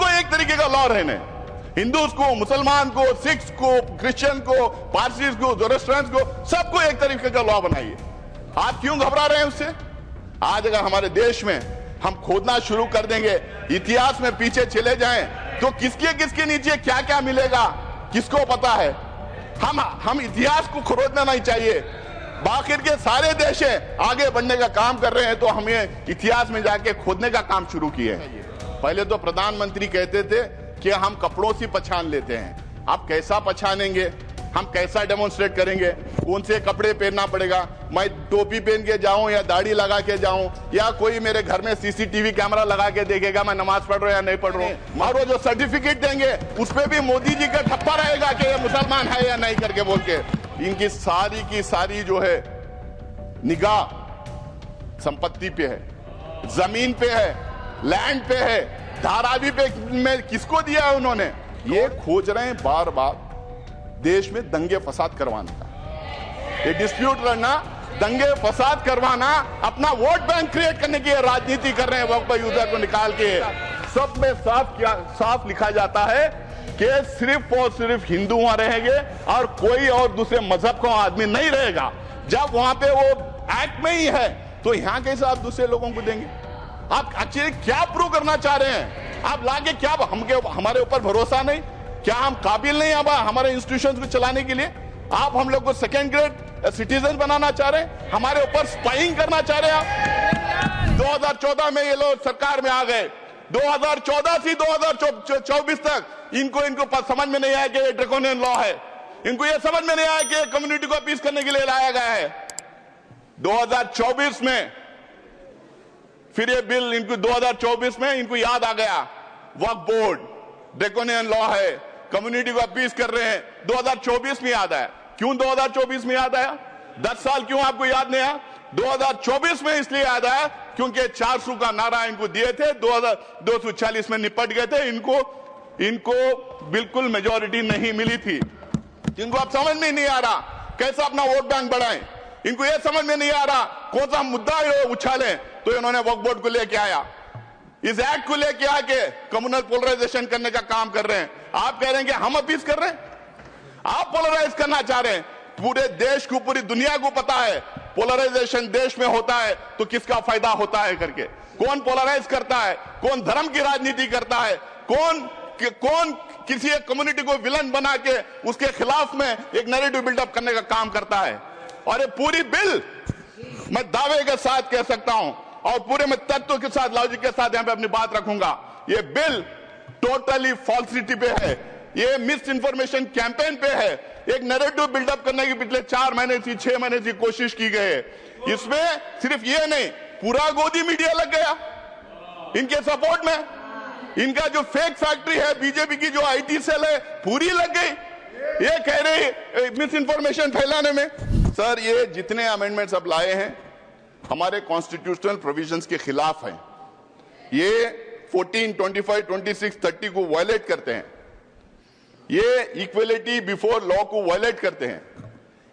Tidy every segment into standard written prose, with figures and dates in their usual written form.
सबको एक तरीके का लॉ रहने, हिंदूज को, मुसलमान को, सिख्स को, क्रिश्चियन को, पारसीज को, जोरस्ट्रियंस को, सबको एक तरीके का लॉ बनाइए। आप क्यों घबरा रहे हैं उससे? आज अगर हमारे देश में हम खोदना शुरू कर देंगे, इतिहास में पीछे चले जाएं, तो किसके किसके नीचे क्या क्या मिलेगा किसको पता है। हम इतिहास को खोदना नहीं चाहिए। बाकी के सारे देश आगे बढ़ने का काम कर रहे हैं, तो हमें इतिहास में जाके खोदने का काम शुरू किए हैं। पहले तो प्रधानमंत्री कहते थे कि हम कपड़ों से पहचान लेते हैं। आप कैसा पहचानेंगे? हम कैसा डेमोन्स्ट्रेट करेंगे? कौन से कपड़े पहनना पड़ेगा? मैं टोपी पहन के जाऊं या दाढ़ी लगा के जाऊं, या कोई मेरे घर में सीसीटीवी कैमरा लगा के देखेगा मैं नमाज पढ़ रहा हूं या नहीं पढ़ रहा हूं? और वो जो सर्टिफिकेट देंगे उस पर भी मोदी जी का ठप्पा रहेगा कि ये मुसलमान है या नहीं करके बोल के। इनकी सारी की सारी जो है निगाह संपत्ति पे है, जमीन पे है, लैंड पे है, धारावी पे में किसको दिया है उन्होंने? ये खोज रहे हैं बार बार देश में दंगे फसाद करवाने का, ये डिस्प्यूट लड़ना, दंगे फसाद करवाना, अपना वोट बैंक क्रिएट करने की राजनीति कर रहे हैं। वक्फ यूजर को निकाल के सब में साफ लिखा जाता है कि सिर्फ और सिर्फ हिंदू वहां रहेंगे और कोई और दूसरे मजहब का आदमी नहीं रहेगा। जब वहां पे वो एक्ट में ही है, तो यहां कैसे आप दूसरे लोगों को देंगे? आप एक्चुअली क्या प्रूव करना चाह रहे हैं? आप लाके क्या हमारे ऊपर भरोसा नहीं? क्या हम काबिल नहीं हमारे इंस्टीट्यूशंस को चलाने के लिए? आप हम लोग को सेकेंड ग्रेड सिटीजन बनाना चाह रहे हैं, हमारे ऊपर स्पाइंग करना चाह रहे हैं आप। 2014 में ये लोग सरकार में आ गए, 2014 से 2024 तक इनको समझ में नहीं आया कि ये ड्रैकोनियन लॉ है। इनको ये समझ में नहीं आया कि कम्युनिटी को अपीस करने के लिए लाया गया है। 2024 में फिर ये बिल इनको 2024 में इनको याद आ गया, वक्फ बोर्ड ड्रैकोनियन लॉ है, कम्युनिटी को अपीस कर रहे हैं। 2024 में याद आया। क्यों 2024 में याद आया? 10 साल क्यों आपको याद नहीं आया? 2024 में इसलिए याद आया क्योंकि 400 का नारा इनको दिए थे, 240 में निपट गए थे। इनको बिल्कुल मेजॉरिटी नहीं मिली थी। इनको अब समझ में नहीं आ रहा कैसा अपना वोट बैंक बढ़ाएं। इनको यह समझ में नहीं आ रहा कौन सा मुद्दा उछालें, तो इन्होंने वक्फ बोर्ड को लेके आया, इस एक्ट को लेके आके कम्युनल पोलराइजेशन करने का काम कर रहे हैं। आप कह रहे हैं कि हम अपीस कर रहे हैं, आप पोलराइज करना चाह रहे हैं। पूरे देश को, पूरी दुनिया को पता है पोलराइजेशन देश में होता है तो किसका फायदा होता है करके। कौन पोलराइज करता है, कौन धर्म की राजनीति करता है, कौन किसी एक कम्युनिटी को विलन बना के उसके खिलाफ में एक नैरेटिव बिल्डअप करने का काम करता है। और ये पूरी बिल मैं दावे के साथ कह सकता हूं और पूरे में तत्व के साथ, लॉजिक के साथ यहां पे अपनी बात रखूंगा, ये बिल टोटली फॉल्सिटी पे है, ये मिस इन्फॉर्मेशन कैंपेन पे है। एक नैरेटिव बिल्डअप करने की पिछले 4 महीने से 6 महीने से कोशिश की गई है। इसमें सिर्फ ये नहीं, पूरा गोदी मीडिया लग गया इनके सपोर्ट में। इनका जो फेक फैक्ट्री है, बीजेपी की जो आईटी सेल है, पूरी लग गई ये कह रहे मिस इन्फॉर्मेशन फैलाने में। सर, ये जितने अमेंडमेंट्स अब लाए हैं हमारे कॉन्स्टिट्यूशनल प्रोविजंस के खिलाफ हैं। ये 14, 25, 26, 30 को वायलेट करते हैं। ये इक्वलिटी बिफोर लॉ को वायलेट करते हैं।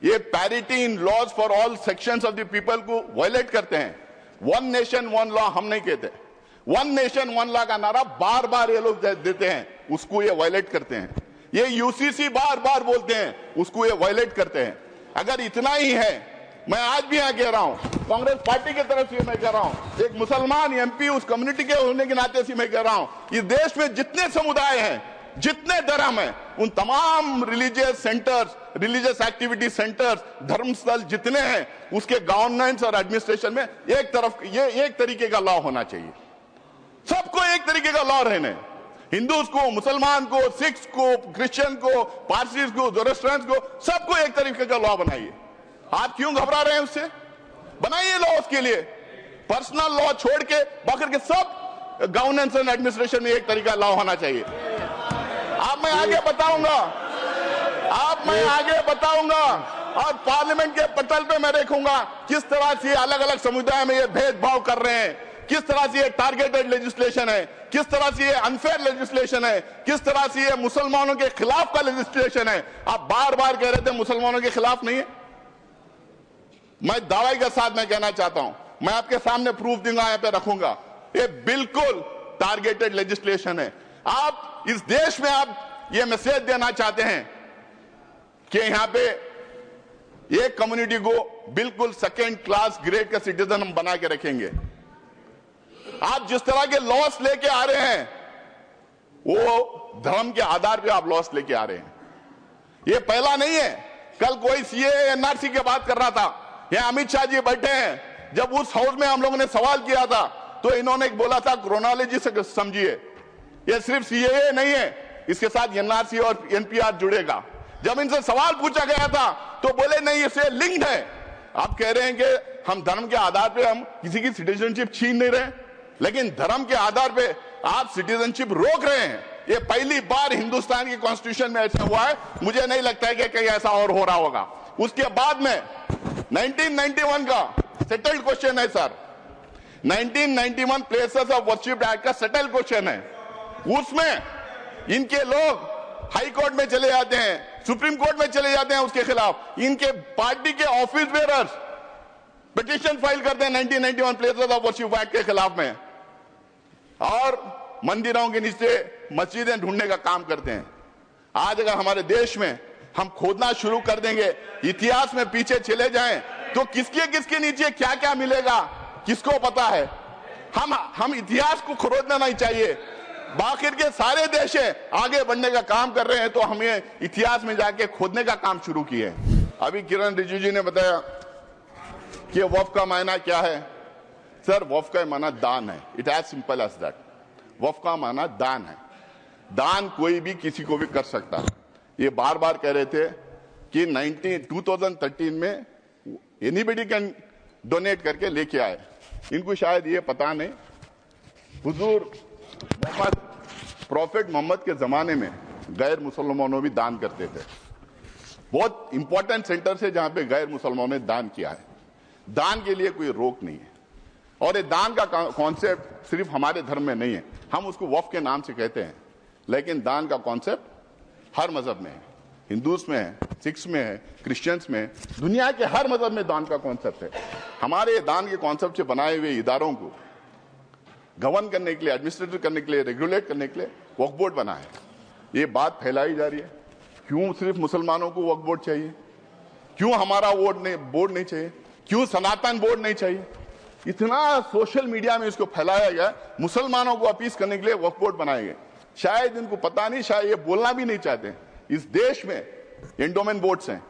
ये parity in laws for all sections of the people को वायलेट करते हैं। वन नेशन वन लॉ हम नहीं कहते, वन नेशन वन लॉ का नारा बार बार ये लोग देते हैं, उसको ये वायलेट करते हैं। ये यूसीसी बार बार बोलते हैं, उसको ये वायलेट करते हैं। अगर इतना ही है, मैं आज भी यहां कह रहा हूं, कांग्रेस पार्टी की तरफ से मैं कह रहा हूं, एक मुसलमान एमपी उस कम्युनिटी के होने के नाते से मैं कह रहा हूं, इस देश में जितने समुदाय हैं, जितने धर्म हैं, उन तमाम religious centres, religious activity centres, धर्मस्थल जितने हैं, उसके गवर्नेंस और एडमिनिस्ट्रेशन में एक तरीके का लॉ होना चाहिए। सबको एक तरीके का लॉ रहने, हिंदूज को, मुसलमान को, सिख्स को, क्रिश्चियन को, पारसीज को, जोरस्ट्रियंस को, सबको एक तरीके का लॉ बनाइए। आप क्यों घबरा रहे हैं? उससे बनाइए लॉ, उसके लिए पर्सनल लॉ छोड़ के बाकी के सब गवर्नेंस एंड एडमिनिस्ट्रेशन में एक तरीका लॉ होना चाहिए। मैं आगे बताऊंगा और पार्लियामेंट के पटल पे मैं देखूंगा किस तरह से अलग अलग समुदाय में ये भेदभाव कर रहे हैं, किस तरह से ये टारगेटेड लेजिस्लेशन है, किस तरह से ये अनफेयर लेजिस्लेशन है, किस तरह से ये मुसलमानों के खिलाफ का लेजिस्लेशन है। आप बार बार कह रहे थे मुसलमानों के खिलाफ नहीं है। मैं दावे के साथ मैं कहना चाहता हूं, मैं आपके सामने प्रूफ दूंगा, यहां पे रखूंगा, ये बिल्कुल टारगेटेड लेजिस्लेशन है। आप इस देश में आप ये मैसेज देना चाहते हैं कि यहां पे एक कम्युनिटी को बिल्कुल सेकेंड क्लास ग्रेड का सिटीजन हम बना के रखेंगे। आप जिस तरह के लॉस लेके आ रहे हैं वो धर्म के आधार पे आप लॉस लेके आ रहे हैं। ये पहला नहीं है। कल कोई सीएए एनआरसी की बात कर रहा था, यहां अमित शाह जी बैठे हैं। जब उस हाउस में हम लोगों ने सवाल किया था तो इन्होंने बोला था क्रोनोलॉजी से समझिए, ये सिर्फ सीएए नहीं है, इसके साथ एनआरसी और एनपीआर जुड़ेगा। जब इनसे सवाल पूछा गया था तो बोले नहीं, इससे लिंक्ड है। आप कह रहे हैं कि हम धर्म के आधार पे हम किसी की सिटीजनशिप छीन नहीं रहे, लेकिन धर्म के आधार पे आप सिटीजनशिप रोक रहे हैं। ये पहली बार हिंदुस्तान की कॉन्स्टिट्यूशन में ऐसा हुआ है। मुझे नहीं लगता है कि कहीं ऐसा और हो रहा होगा। उसके बाद में 1991 का सेटल्ड क्वेश्चन है sir, 1991 places of worship act का सेटल्ड क्वेश्चन है। उसमें इनके लोग हाई कोर्ट में चले जाते हैं, सुप्रीम कोर्ट में चले जाते हैं, उसके खिलाफ इनके पार्टी के ऑफिस बेयरर्स पिटीशन फाइल करते हैं 1991 प्लेसेस ऑफ वर्शिप एक्ट के खिलाफ में, और मंदिरों के नीचे मस्जिदें ढूंढने का काम करते हैं। आज अगर हमारे देश में हम खोदना शुरू कर देंगे, इतिहास में पीछे चले जाएं, तो किसके नीचे क्या क्या मिलेगा किसको पता है। हम इतिहास को खोदना नहीं चाहिए। बाकी के सारे देश आगे बढ़ने का काम कर रहे हैं, तो हमें इतिहास में जाके खोदने का काम शुरू किए। अभी किरण रिजिजू जी ने बताया कि वक्फ का मायना क्या है। सर, वक्फ का माना दान है। It as simple as that. वक्फ का माना दान है। दान कोई भी किसी को भी कर सकता है। ये बार बार कह रहे थे कि 2013 में एनीबडी कैन डोनेट करके लेके आए। इनको शायद ये पता नहीं, हुजूर प्रॉफिट मोहम्मद के जमाने में गैर मुसलमानों भी दान करते थे। बहुत इंपॉर्टेंट सेंटर से जहां पे गैर मुसलमानों ने दान किया है। दान के लिए कोई रोक नहीं है, और ये दान का कॉन्सेप्ट सिर्फ हमारे धर्म में नहीं है। हम उसको वक्फ के नाम से कहते हैं, लेकिन दान का कॉन्सेप्ट हर मजहब में है। हिंदूज में है, सिख्स में है, क्रिश्चियंस में है, दुनिया के हर मजहब में दान का कॉन्सेप्ट है। हमारे दान के कॉन्सेप्ट से बनाए हुए इदारों को गवर्न करने के लिए, एडमिनिस्ट्रेट करने के लिए, रेगुलेट करने के लिए वक्फ बोर्ड बना है। ये बात फैलाई जा रही है, क्यों सिर्फ मुसलमानों को वक्फ बोर्ड चाहिए, क्यों हमारा बोर्ड नहीं चाहिए, क्यों सनातन बोर्ड नहीं चाहिए। इतना सोशल मीडिया में इसको फैलाया गया, मुसलमानों को अपील करने के लिए वक्फ बोर्ड बनाए गए। शायद इनको पता नहीं, शायद ये बोलना भी नहीं चाहते। इस देश में एंडोमेंट बोर्ड्स हैं,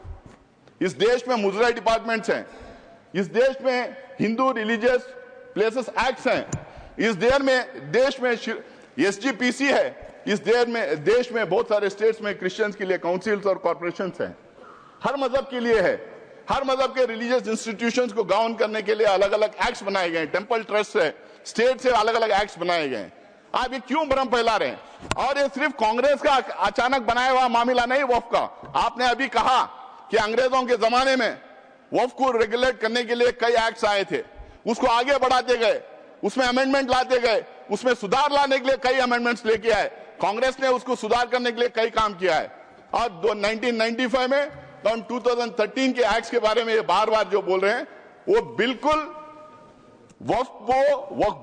इस देश में मुजरा डिपार्टमेंट्स हैं, इस देश में हिंदू रिलीजियस प्लेसेस एक्ट्स हैं, इस देश में एसजीपीसी है, इस देश में बहुत सारे स्टेट्स में क्रिश्चियंस के लिए काउंसिल्स और कॉर्पोरेशंस हैं। हर मजहब के लिए है। हर मजहब के रिलीजियस इंस्टीट्यूशंस को गवर्न करने के लिए अलग अलग एक्ट्स बनाए गए हैं। टेंपल ट्रस्ट से, स्टेट से अलग अलग एक्ट्स बनाए गए हैं। आप ये क्यों भ्रम फैला रहे हैं? और ये सिर्फ कांग्रेस का अचानक बनाया हुआ मामला नहीं वक्फ का। आपने अभी कहा कि अंग्रेजों के जमाने में वक्फ को रेगुलेट करने के लिए कई एक्ट्स आए थे, उसको आगे बढ़ाते गए, उसमें अमेंडमेंट लाते गए, उसमें सुधार लाने के लिए कई अमेंडमेंट्स लेके आए। कांग्रेस ने उसको सुधार करने के लिए कई काम किया है। और 1995 में 2013 के एक्ट्स के बारे में बार बार जो बोल रहे हैं, वो बिल्कुल वक्फ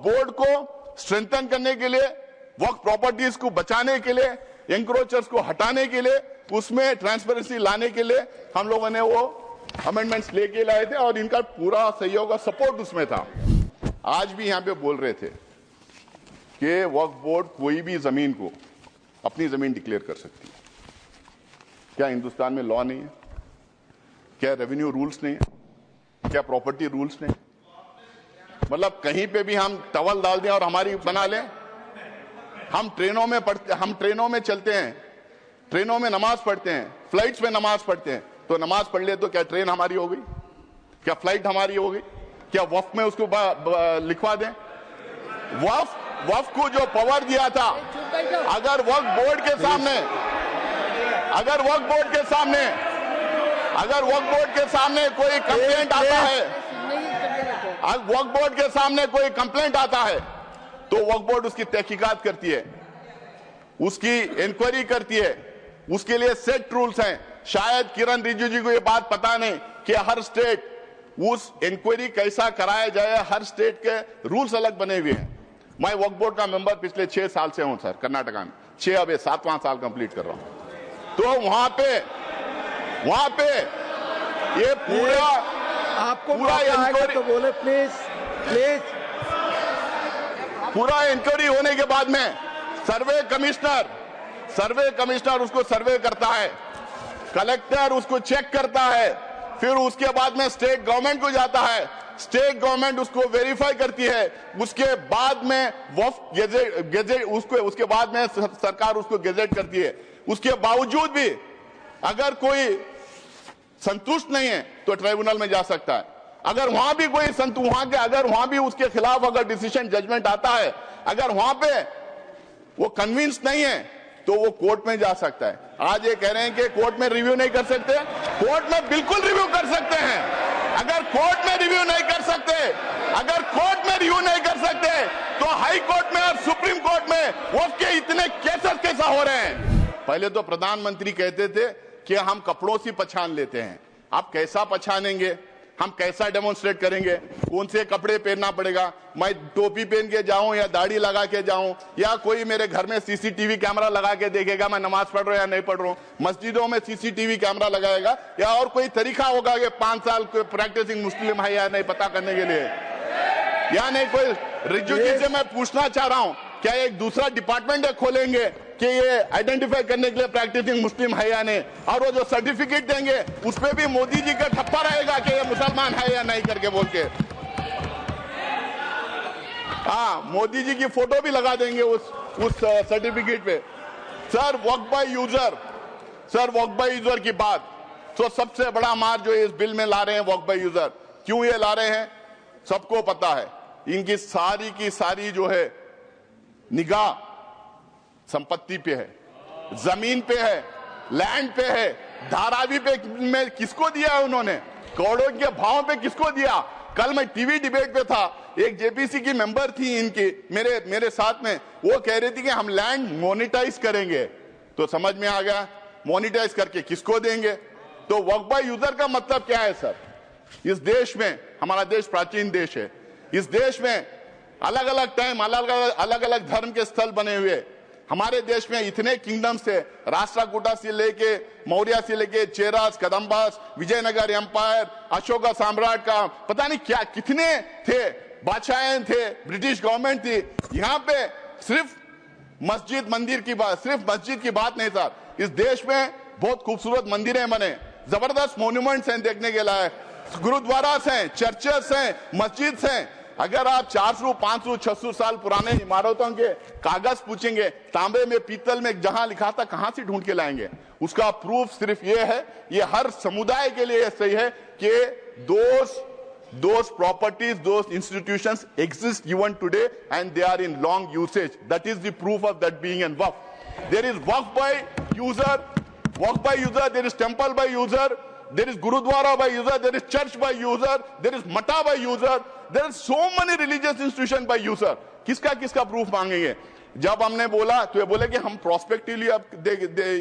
बोर्ड को स्ट्रेंथन करने के लिए, वक्फ प्रॉपर्टीज को बचाने के लिए, एंक्रोचर्स को हटाने के लिए, उसमें ट्रांसपेरेंसी लाने के लिए हम लोगों ने वो अमेंडमेंट्स लेके लाए थे, और इनका पूरा सहयोग और सपोर्ट उसमें था। आज भी यहां पे बोल रहे थे कि वक्फ बोर्ड कोई भी जमीन को अपनी जमीन डिक्लेयर कर सकती है। क्या हिंदुस्तान में लॉ नहीं है? क्या रेवेन्यू रूल्स नहीं है? क्या प्रॉपर्टी रूल्स नहीं? मतलब कहीं पे भी हम टवल डाल दें और हमारी बना लें। हम ट्रेनों में चलते हैं, ट्रेनों में नमाज पढ़ते हैं, फ्लाइट्स में नमाज पढ़ते हैं, तो नमाज पढ़ ले तो क्या ट्रेन हमारी हो गई? क्या फ्लाइट हमारी हो गई? क्या वक्फ में उसको लिखवा दें? वक्फ को जो पावर दिया था, अगर वक्फ बोर्ड के सामने कोई कंप्लेंट आता है, वक्फ बोर्ड के सामने कोई कंप्लेंट आता है, तो वक्फ बोर्ड उसकी तहकीकात करती है, उसकी इंक्वायरी करती है। उसके लिए सेट रूल्स हैं। शायद किरण रिजिजू जी को यह बात पता नहीं कि हर स्टेट उस इंक्वायरी कैसा कराया जाए, हर स्टेट के रूल्स अलग बने हुए हैं। मैं वक्फ बोर्ड का मेंबर पिछले 6 साल से हूं सर, कर्नाटका में 6, अब 7वां साल कंप्लीट कर रहा हूं। तो वहां पे ये पूरा आपको इंक्वायरी तो बोले प्लीज। पूरा इंक्वायरी होने के बाद में सर्वे कमिश्नर उसको सर्वे करता है, कलेक्टर उसको चेक करता है, फिर उसके बाद में स्टेट गवर्नमेंट को जाता है, स्टेट गवर्नमेंट उसको वेरीफाई करती है, उसके बाद में वक्फ गेजेट उसके बाद में सरकार उसको गेजेट करती है। उसके बावजूद भी अगर कोई संतुष्ट नहीं है तो ट्राइब्यूनल में जा सकता है। अगर वहां भी कोई अगर वहां भी उसके खिलाफ अगर डिसीजन जजमेंट आता है, अगर वहां पे वो कन्विंस नहीं है तो वो कोर्ट में जा सकता है। आज ये कह रहे हैं कि कोर्ट में रिव्यू नहीं कर सकते, कोर्ट में बिल्कुल रिव्यू कर सकते हैं। अगर कोर्ट में रिव्यू नहीं कर सकते तो हाई कोर्ट में और सुप्रीम कोर्ट में वक्फ के इतने केसेस कैसा हो रहे हैं। पहले तो प्रधानमंत्री कहते थे कि हम कपड़ों से पहचान लेते हैं, आप कैसा पहचानेंगे, हम कैसा डेमोन्स्ट्रेट करेंगे, कौन से कपड़े पहनना पड़ेगा, मैं टोपी पहन के जाऊं या दाढ़ी लगा के जाऊं, या कोई मेरे घर में सीसीटीवी कैमरा लगा के देखेगा मैं नमाज पढ़ रहा हूं या नहीं पढ़ रहा हूं, मस्जिदों में सीसीटीवी कैमरा लगाएगा, या और कोई तरीका होगा कि 5 साल प्रैक्टिसिंग मुस्लिम है या नहीं पता करने के लिए, या नहीं कोई रिजू जी से मैं पूछना चाह रहा हूं क्या एक दूसरा डिपार्टमेंट खोलेंगे कि ये आइडेंटिफाई करने के लिए प्रैक्टिसिंग मुस्लिम है या नहीं, और वो जो सर्टिफिकेट देंगे उस पे भी मोदी जी का ठप्पा रहेगा कि ये मुसलमान है या नहीं करके बोल के, हाँ मोदी जी की फोटो भी लगा देंगे उस सर्टिफिकेट पे। सर वक्फ बाय यूजर की बात, तो सबसे बड़ा मार जो इस बिल में ला रहे हैं वक्फ बाय यूजर, क्यों ये ला रहे हैं सबको पता है। इनकी सारी की सारी जो है निगाह संपत्ति पे है, जमीन पे है, लैंड पे है, धारावी पे में किसको दिया है उन्होंने, करोड़ों के भाव पे किसको दिया। कल मैं टीवी डिबेट पे था, एक जेपीसी की मेंबर थी इनकी मेरे साथ में, वो कह रही थी कि हम लैंड मोनेटाइज करेंगे, तो समझ में आ गया मोनेटाइज करके किसको देंगे। तो वक्फ बाय यूजर का मतलब क्या है सर, इस देश में, हमारा देश प्राचीन देश है, इस देश में अलग अलग टाइम अलग अलग धर्म के स्थल बने हुए, हमारे देश में इतने किंगडम्स थे, राष्ट्रकूटा से लेके मौर्य से लेके चेरास, कदम्बास, विजयनगर एम्पायर, अशोका साम्राट का पता नहीं क्या कितने थे, बादशाहें थे, ब्रिटिश गवर्नमेंट थी। यहाँ पे सिर्फ मस्जिद की बात नहीं था, इस देश में बहुत खूबसूरत मंदिरें बने, जबरदस्त मोन्यूमेंट्स हैं देखने के लायक, गुरुद्वारास हैं, चर्चेस हैं, मस्जिद हैं। अगर आप 400, 500, 600 साल पुराने इमारतों के कागज पूछेंगे, तांबे में, पीतल में जहां लिखा था कहां से ढूंढ के लाएंगे, उसका प्रूफ सिर्फ ये है, ये हर समुदाय के लिए सही है कि those properties, those institutions exist even today and they are in long usage. That is the proof of that being in waqf. There is waqf by user, there is temple by user, there is gurudwara by user, there is church by user, there is mata by user, there are so many religious institutions by user. किसका proof मांगेंगे। जब हमने बोला तो ये बोले कि हम प्रोस्पेक्टिवली अब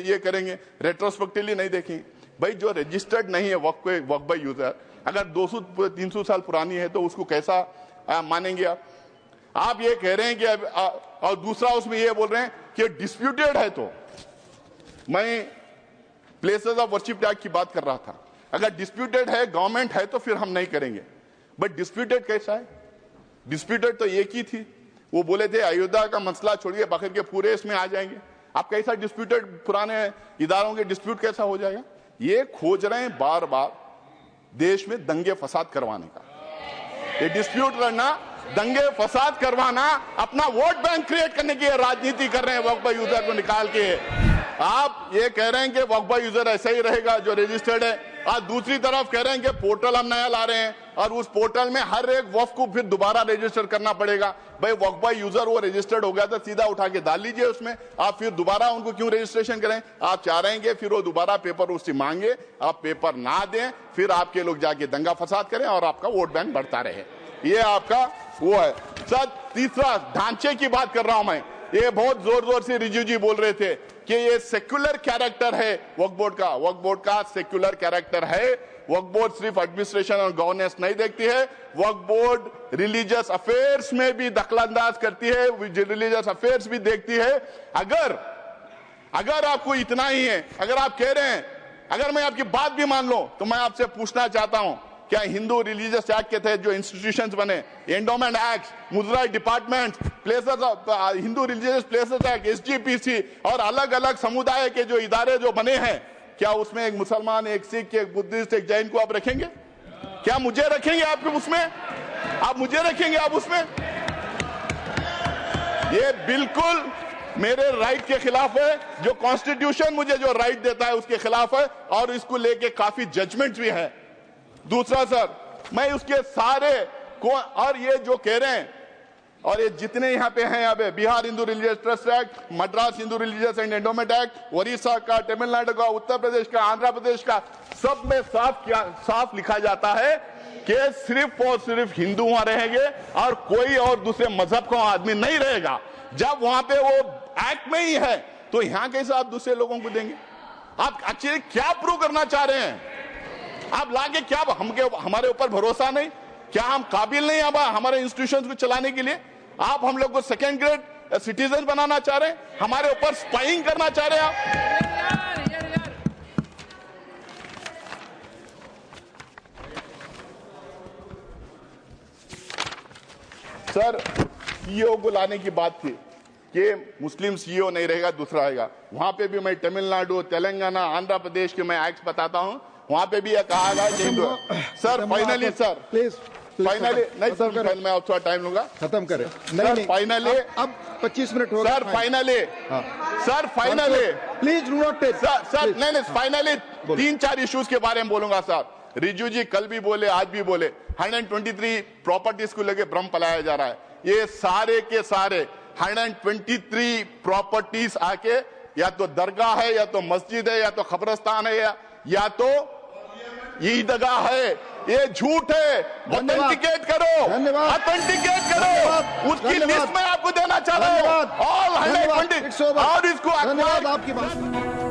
ये करेंगे, रेट्रोस्पेक्टिवली नहीं देखेंगे। भाई जो रजिस्टर्ड नहीं है वक्फ बाय यूजर, अगर 200-300 साल पुरानी है तो उसको कैसा मानेंगे आप ये कह रहे हैं कि और दूसरा उसमें ये बोल रहे हैं कि डिस्प्यूटेड है। तो मैं प्लेसेस ऑफ वर्शिप टैग की बात कर रहा था, अगर डिस्प्यूटेड है, गवर्नमेंट है तो फिर हम नहीं करेंगे। बट डिस्प्यूटेड कैसा है, डिस्प्यूटेड तो एक ही थी, वो बोले थे अयोध्या का मसला छोड़िए बाकी के पूरे इसमें आ जाएंगे। आप कैसा डिस्प्यूटेड, पुराने इदारों के डिस्प्यूट कैसा हो जाएगा। ये खोज रहे हैं बार बार देश में दंगे फसाद करवाने का, ये डिस्प्यूट करना, दंगे फसाद करवाना, अपना वोट बैंक क्रिएट करने की राजनीति कर रहे हैं वक्फ बाय यूजर को निकाल के। आप ये कह रहे हैं कि वक्फ बाय यूजर ऐसा ही रहेगा जो रजिस्टर्ड है, और दूसरी तरफ कह रहे हैं कि पोर्टल हम नया ला रहे हैं और उस पोर्टल में हर एक वक्फ को फिर दोबारा रजिस्टर करना पड़ेगा। भाई वक्फ बाय यूजर वो रजिस्टर्ड हो गया तो सीधा उठा के डाल लीजिए उसमें, आप फिर दोबारा उनको क्यों रजिस्ट्रेशन करें। आप चाह रहे हैं कि फिर वो दोबारा पेपर उससे मांगे, आप पेपर ना दें, फिर आपके लोग जाके दंगा फसाद करें और आपका वोट बैंक बढ़ता रहे। ये आपका वो है। सर तीसरा ढांचे की बात कर रहा हूं मैं, ये बहुत जोर जोर से रिजू जी बोल रहे थे कि ये सेक्युलर कैरेक्टर है वक्फ बोर्ड का सेक्युलर कैरेक्टर है। वक्फ बोर्ड सिर्फ एडमिनिस्ट्रेशन और गवर्नेंस नहीं देखती है, वक्फ बोर्ड रिलीजियस अफेयर्स में भी दखलंदाज करती है, रिलीजियस अफेयर्स भी देखती है। अगर आपको इतना ही है, अगर आप कह रहे हैं, अगर मैं आपकी बात भी मान लूं, तो मैं आपसे पूछना चाहता हूं, क्या हिंदू रिलीजियस एक्ट के तहत जो इंस्टीट्यूशंस बने, एंडोमेंट एक्ट, मुद्रा department, places of Hindu religious places act, SGPC और अलग अलग समुदाय के जो इदारे जो बने हैं, क्या उसमें एक मुसलमान, एक सिख, एक बुद्धिस्ट, एक जैन को आप रखेंगे? क्या मुझे रखेंगे आप उसमें? आप मुझे रखेंगे आप उसमें? ये बिल्कुल मेरे राइट के खिलाफ है, जो कॉन्स्टिट्यूशन मुझे जो राइट देता है उसके खिलाफ है, और इसको लेके काफी जजमेंट भी है। दूसरा सर, मैं उसके सारे को, और ये जो कह रहे हैं, और ये जितने यहाँ पे हैं, यहाँ पे Bihar Hindu religious trust act, Madras Hindu religious and endowment act, Orissa का, तमिलनाडु का, उत्तर प्रदेश का, आंध्र प्रदेश का, सब में साफ लिखा जाता है कि सिर्फ और सिर्फ हिंदू वहां रहेंगे और कोई और दूसरे मजहब का आदमी नहीं रहेगा। जब वहां पे वो एक्ट में ही है, तो यहाँ कैसे आप दूसरे लोगों को देंगे? आप एक्चुअली क्या प्रूव करना चाह रहे हैं? आप लाके क्या हमारे ऊपर भरोसा नहीं? क्या हम काबिल नहीं अब हमारे इंस्टीट्यूशंस को चलाने के लिए? आप हम लोग को सेकेंड ग्रेड सिटीजन बनाना चाह रहे हैं? हमारे ऊपर स्पाइंग करना चाह रहे हैं आप? सर, सीईओ को लाने की बात थी कि मुस्लिम सीईओ नहीं रहेगा, दूसरा आएगा। वहां पे भी मैं तमिलनाडु, तेलंगाना, आंध्र प्रदेश के मैं एक्ट बताता हूं, वहां पे भी यह कहा गया कि Hindu. Sir finally, sir please finally, नहीं सर, मैं थोड़ा टाइम लूंगा, खत्म करें। नहीं, फाइनली अब 25 मिनट हो गए sir, finally sir, finally please do not take sir, नहीं, फाइनली 3-4 इश्यूज के बारे में बोलूंगा सर। रिजू जी कल भी बोले, आज भी बोले, 123 प्रॉपर्टीज को लेके भ्रम फैलाया जा रहा है। ये सारे के सारे 123 प्रॉपर्टीज आके या तो दरगाह है, या तो मस्जिद है, या तो खबरस्तान है, या तो ईदगाह है। ये झूठ है। ऑथेंटिकेट करो, ऑथेंटिकेट करो, उसकी लिस्ट में आपको देना चाह रहा हूं। ऑल 120 और इसको धन्यवाद आपकी बात।